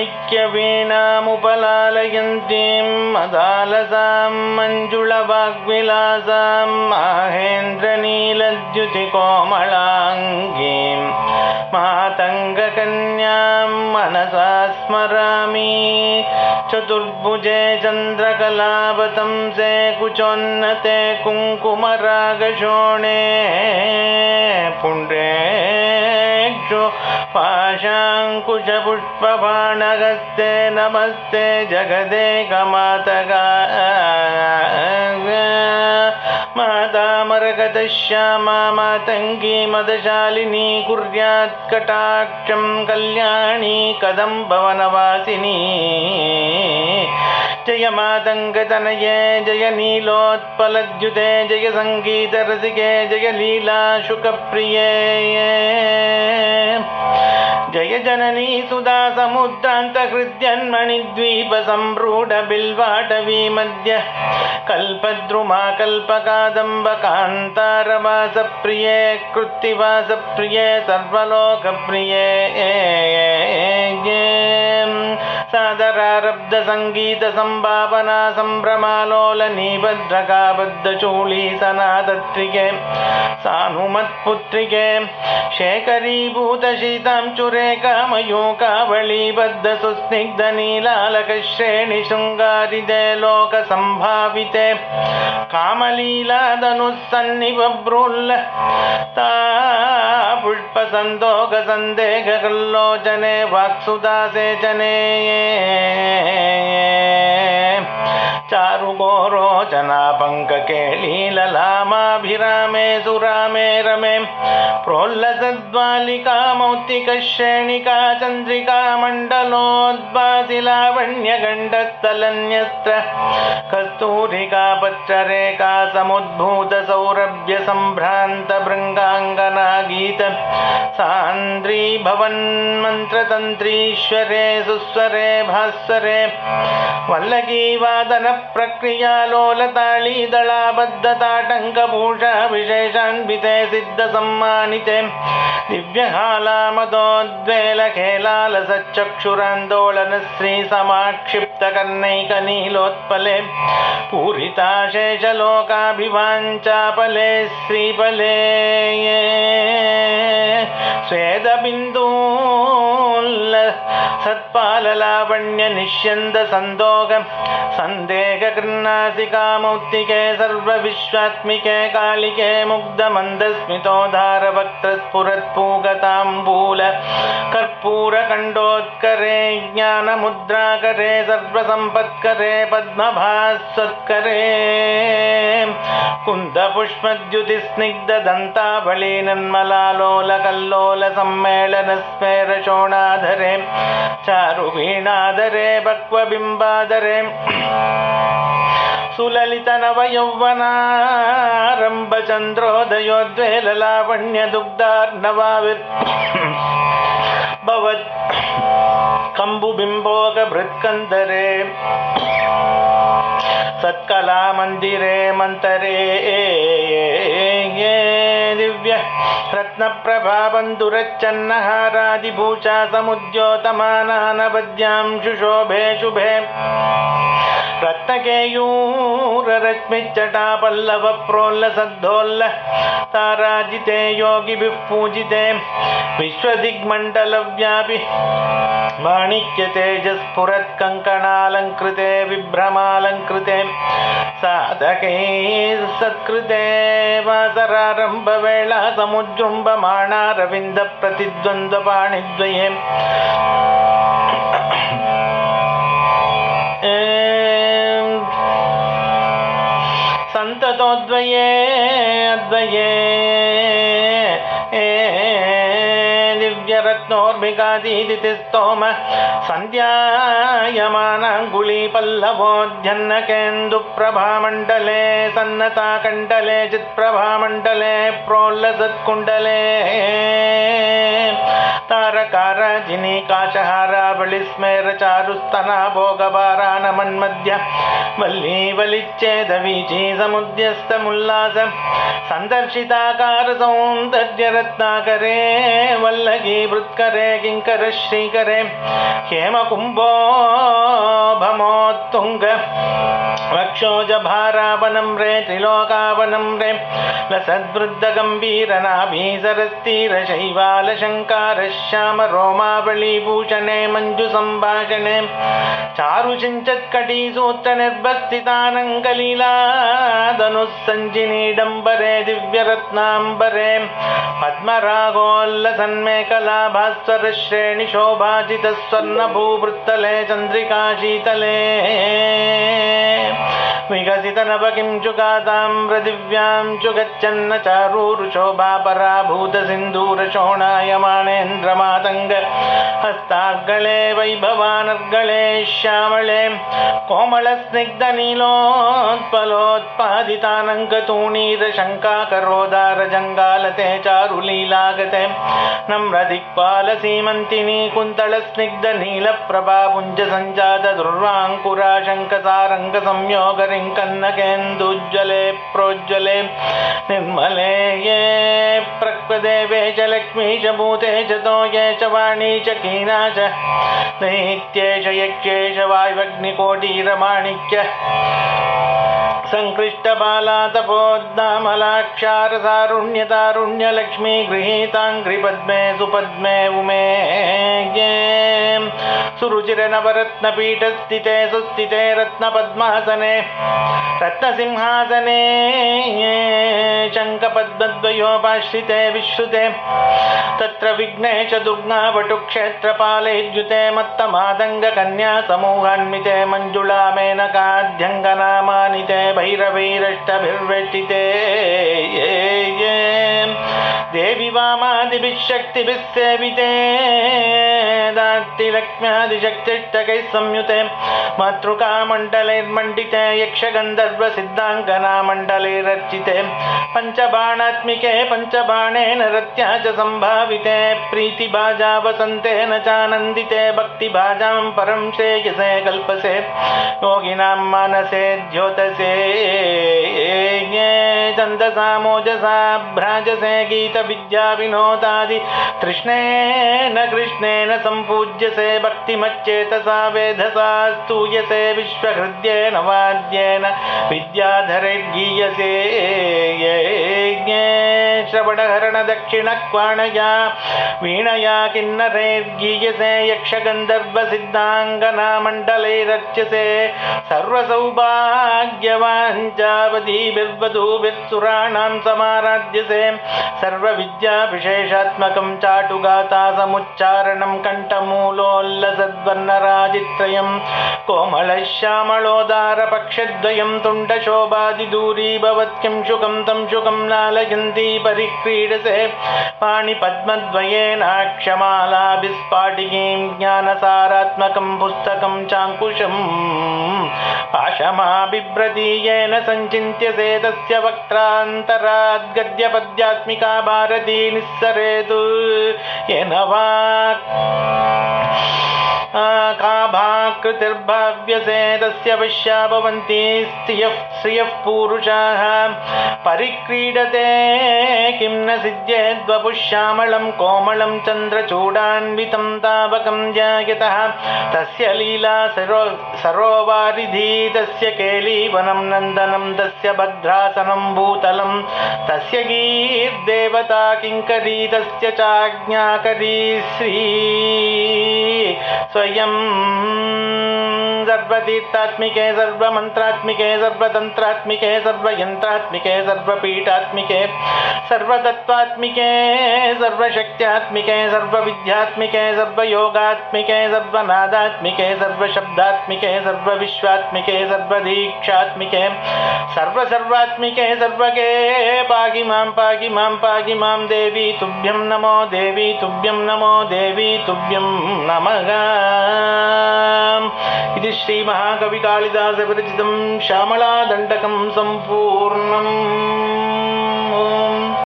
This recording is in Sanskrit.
माणिक्यवीणामुपलालयन्तीं मदालसां मञ्जुळवाग्विलासां माहेन्द्रनीलद्युतिकोमलाङ्गीं मातङ्गकन्यां मनसा स्मरामि। चतुर्भुजे चन्द्रकलावतंसे कुचोन्नते कुङ्कुमरागशोणे पुण्ड्रेक्षु पाशाङ्कुशपुष्पबाणहस्ते नमस्ते जगदेकमातगा मातामरगतश्यामा मातङ्गी मदशालिनी कुर्यात् कटाक्षं कल्याणी कदम्बवनवासिनी। जय मातङ्गतनये जय नीलोत्पलद्युते जय सङ्गीतरसिके जय लीलाशुकप्रिये। जय जननी सुधा समुद्रान्तहृद्यन्मणिद्वीपसम्रूढबिल्वाटवी मध्य कल्पद्रुमा कल्पकादम्बकान्तारवासप्रिये कृत्तिवासप्रिये सर्वलोकप्रिये। सादरारब्धसङ्गीतसम्भावना सम्भ्रमालोलनीभद्रकाबद्धचूली सनातत्रिके सानुमत्पुत्रिके शेखरीभूतशीतां लोकसम्भाविते कामलीलाधनुस्सन्निबभ्रूल्ल पुष्पसन्दोकसन्देहकल्लोचने वाक्सुदासेचने चारुगोरोचना पङ्ककेलीललामाभिरामे सुरामे रमे प्रोल्लसद्वालिका मौक्तिकश्रेणिका चन्द्रिका मण्डलोद्भासिलावण्यगण्डस्थलन्यस्त्र कस्तूरिका पत्ररेखा समुद्भूतसौरभ्य सम्भ्रान्तभृङ्गाङ्गना गीत सान्द्री भवन्मन्त्रतन्त्रीश्वरे सुस्वरे भास्वरे वल्लकीवादन प्रक्रिया लोलताळीदळाबद्धताटङ्कभूषा विशेषान्विते सिद्धसम्मानिते दिव्यहालामदोद्वेलखेलालसच्चक्षुरान्दोलनश्रीसमाक्षिप्तकर्णैकनीलोत्पले पूरिताशेषलोकाभिवाञ्चापले श्रीफले स्वेदबिन्दूल्ल सत्पाललावण्य निष्यन्द सन्दोग सन्देहकृन्नासिका मौक्तिके सर्वविश्वात्मिके कालिके मुग्धमन्दस्मितोद्धारवक्त्रस्फुरत्पूगताम्बूल कर्पूरकण्डोत्करे ज्ञानमुद्राकरे सर्वसम्पत्करे पद्मभास्वत्करे कुन्दपुष्पद्युतिस्निग्धदन्तावली नन्मलालोलकल्लोल सम्मेलनस्मेरशोणाधरे चारुवीणाधरे बक्वबिम्बाधरे सुललितनवयौवनारम्भचन्द्रोदयोद्वेललावण्यदुग्धार्णवाविर् भवत् कम्बुबिम्बोगभृत्कन्दरे सत्कलामन्दिरे मन्तरे दिव्य रत्नप्रभाबन्धुरच्चन्नहारादिभूषा समुद्योतमानानवद्यां शुशोभे शुभे रत्नकेयूररश्मिच्चटापल्लवप्रोल्लसद्धोल्ल ताराजिते योगिभिः पूजिते विश्वदिग्मण्डलव्यापि माणिक्यतेजस्फुरत्कङ्कणालङ्कृते विभ्रमालङ्कृते साधकैः सत्कृते वासरारम्भवेळा समुज्जृम्भमाणारविन्दप्रतिद्वन्द्वपाणिद्वये सन्ततोद्वये अद्वये दिव्यरत्नोर्भिकादीदितिस्तोम सन्ध्यायमानाङ्गुलीपल्लवोऽध्यन्नकेन्दुप्रभामण्डले सन्नताकण्डले चित्प्रभामण्डले प्रोल्लसत्कुण्डले तार काराजिनी काशहारावलिस्मेर चारुस्तना भोगभारान मन्मध्य वल्ली वलिच्चेदवीची समुद्यस्तमुल्लास संदर्शिताकार सौन्दर्य रत्नाकरे वल्लगी वृत्करे किंकर श्रीकरे हेमकुंभो भमोत्तुंग वक्षोजभारावनं रे त्रिलोकावनं रे लसद्वृद्ध गंभीरनाभीसरस्तीर शैवालशंकार श्याम रोमावलीभूषणे मंजु संभाषणे चारुचिंचत्कटी सूत्र निर्भस्थितानंगलीला धनुस्सञ्जिनीडम्बरे दिव्यरत्नाम्बरे पद्मरागोल्लसन्मेखला भास्वर श्रेणि शोभाजित स्वर्णभूवृत्तले चन्द्रिका शीतले विकसित नवकिंचुकाताम्रदिव्यां च गच्छन्न चारूरुशोभापराभूत सिन्दूरशोणायमानेन्द्रमातङ्ग हस्ताग्गले वैभवानर्गले श्यामळे कोमलस्निग्धनीलोत्पलोत्पादितानङ्गतूणीरशङ्काकरोदारजङ्गालते चारुलीलागते नम्रदिक्पालसीमन्तिनी कुन्तलस्निग्धनीलप्रभापुञ्जसञ्जात दुर्वाङ्कुराशङ्कसारङ्गसंयोगरि कन्नकेन्दुज्ज्वले प्रोज्ज्वले निर्मले ये प्रक्वदेवे च लक्ष्मी च भूते च तोये च वाणी च कीना च दैत्ये च यक्षे च वायुवग्निकोटिरमाणिक्य संकृष्टबाला तपोद्दामलाक्षारसारुण्यतारुण्यलक्ष्मी गृहीताङ्घ्रिपद्मे सुपद्मे उमे सुरुचिरनवरत्नपीठस्थिते सुस्थिते रत्नपद्मासने रत्नसिंहासने शङ्खपद्मद्वयोपाश्रिते विश्रुते तत्र विघ्नेश दुर्गावटुक्षेत्रपालेद्युते मत्तमादङ्गकन्या समूहान्विते मञ्जुळा मेनकाध्यङ्गनामानिते भैरवैरष्टभिर्वेष्टिते देवी वामादिभिः शक्तिभिः सेविते दात्तिलक्ष्म्यादिशक्तिष्टकैः संयुते मातृकामण्डलैर्मण्डिते यक्षगन्धर्वसिद्धाङ्गनामण्डलैरर्चिते पञ्चबाणात्मिके पञ्चबाणेन रत्या च सम्भाविते प्रीतिभाजा वसन्तेन चानन्दिते भक्तिभाजां परं श्रेयसे कल्पसे योगिनां मानसे द्योतसे छन्दसा मोजसा भ्राजसे गीतविद्या विनोदादि तृष्णेन कृष्णेन सम्पूज्यसे भक्तिमच्चेतसा वेधसा स्तूयसे विश्वहृद्येन वाद्येन विद्याधरैर्गीयसे श्रवणहरणदक्षिणक्वाणया वीणया किन्नरैर्गीयसे यक्षगन्धर्वसिद्धाङ्गनामण्डलैरर्च्यसे सर्वसौभाग्यवाञ्छावधीभिर्वधूभिर्सुराणां समाराध्यसे सर्वविद्याविशेषात्मकं चाटुगाथा समुच्चारणं कण्ठमूलोल्लसद्वर्णराजित्रयं कोमलश्यामलोदारपक्षद्वयं तुण्डशोभादिदूरीभवत्किं शुकं तं शुकं लालयन्ती परिक्रीडसे पाणिपद्मद्वयेनाक्षमालाभिस्फाटिकीं ज्ञानसारात्मकं पुस्तकं चाङ्कुशं पाशमाबिभ्रतीयेन सञ्चिन्त्यसे तस्य वक्त्रान्तराद्गद्यपद्यात्मिका भारती निस्सरेतु येन वाक् काभाकृतिर्भाव्यसे तस्य वश्या भवन्ति श्रियः पूरुषाः परिक्रीडते किं न सिद्ध्येद्वपुश्यामलं कोमलं चन्द्रचूडान्वितं तावकं ध्यायतः तस्य लीला सरोवारिधी तस्य केलीवनं नन्दनं तस्य भद्रासनं भूतलं तस्य गीर्देवता किङ्करी तस्य चाज्ञाकरी श्री स्वयं सर्वतीर्थात्मिके सर्वमन्त्रात्मिके सर्वतन्त्रात्मिके सर्वयन्त्रात्मिके सर्वपीठात्मिके सर्वतत्त्वात्मिके सर्वशक्त्यात्मिके सर्वविद्यात्मिके सर्वयोगात्मिके सर्वनादात्मिके सर्वशब्दात्मिके सर्वविश्वात्मिके सर्वदीक्षात्मिके सर्वसर्वात्मिके सर्वगे पाहि मां देवी तुभ्यं नमो देवी तुभ्यं नमो देवी तुभ्यं नमः। इति श्री महाकवि कालिदास विरचितं श्यामला दण्डकं सम्पूर्णम्।